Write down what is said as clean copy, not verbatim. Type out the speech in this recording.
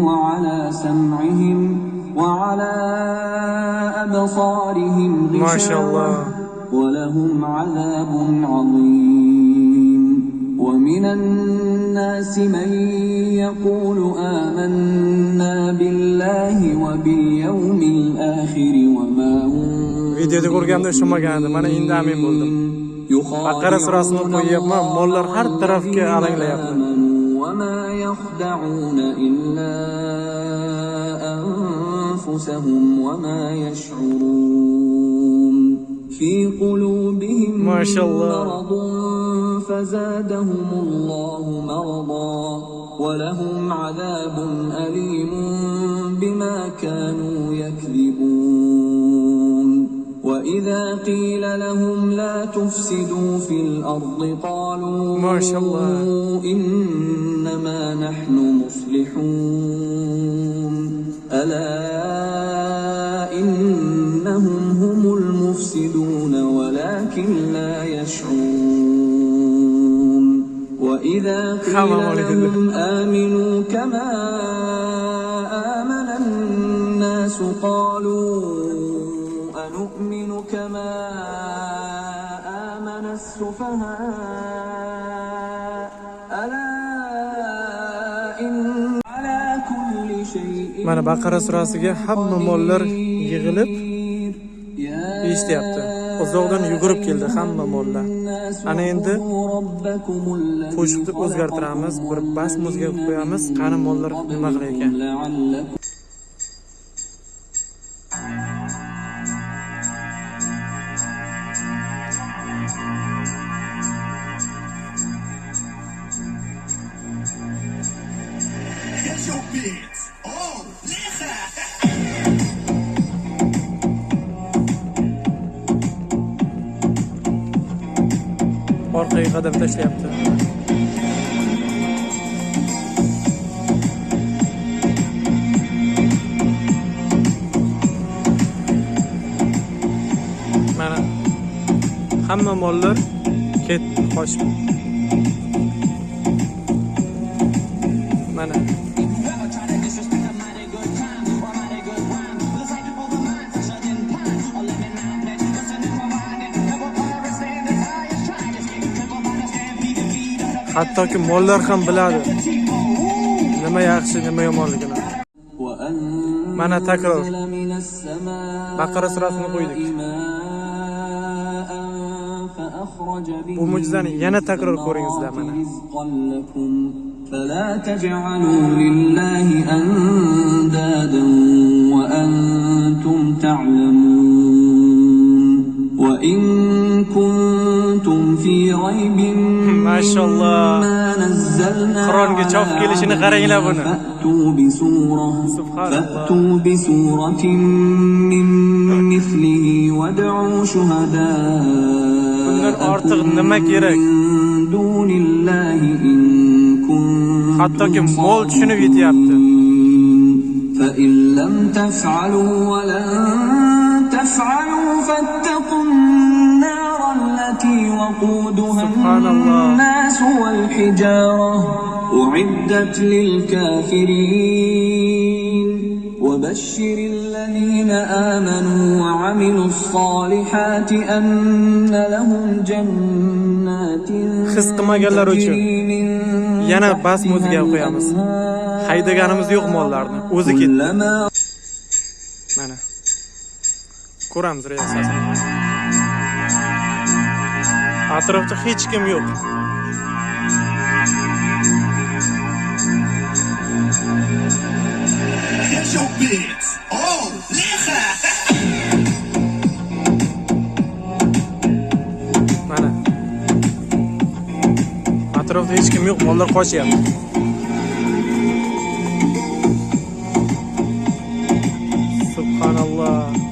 وعلى سمعهم وعلى أبصارهم غشاوة ولهم عذاب عظيم ومن الناس من يقول آمنا بالله وباليوم الآخر وما هم videoda ko'rganimda tushunmagandim. Mana endi amin bo'ldim. Baqara surasini qo'yyapman, mollar har tarafga alanglayapti. وما يخدعون إلا أنفسهم وما يشعرون في قلوبهم مرض فزادهم الله مرضا ولهم عذاب أليم بما كانوا يكذبون وإذا قيل لهم لا تفسدوا في الأرض قالوا ما شاء الله إنما نحن مصلحون ألا إنهم هم المفسدون ولكن لا يشعرون وإذا قيل لهم آمنوا كما آمن الناس قالوا أنؤمن كما آمن السفهاء ألا إن على كل شيء Mana Baqara surasiga hamma mollar yig'ilib eshityapti. Uzoqdan yugurib keldi hamma mollar. Ana endi qo'shiqni o'zgartiramiz, bir bas muzika qo'yamiz, qani mollar nima qilar ekan. Orqaga qadam tashlayapti. Mana hamma mollar ketdi, qochib. Mana hattoki mollar ham biladi nima yaxshi, nima yomonligini. Mana takror Baqara surasini qo'ydik. Bu mo'jizani yana takror ko'ringizlar mana. فلا تجعلوا لله أندادا وأنتم تعلمون وإن كنتم في ريب ما شاء الله Qur'onga chof kelishini qaranglar buni. فأتوا بسورة من مثله وادعوا شهداءكم Bundan ortiq nima kerak? دون الله إن Hattoki mol tushunib yetyapti. فإن لم تفعلوا ولن تفعلوا فاتقوا النار التي وقودها الناس والحجارة أعدت للكافرين وبشر الذين آمنوا وعملوا الصالحات أن لهم جنات His qilmaganlar uchun yana bas muzika qo'yamiz. Haydaganimiz yo'q mollarni, o'zi ketdi. Mana ko'ramiz reaksiyasini. Atrofda hech kim yo'q. Mana atrofda hech kim yo'q, mollar qochyapti. Subhanallah.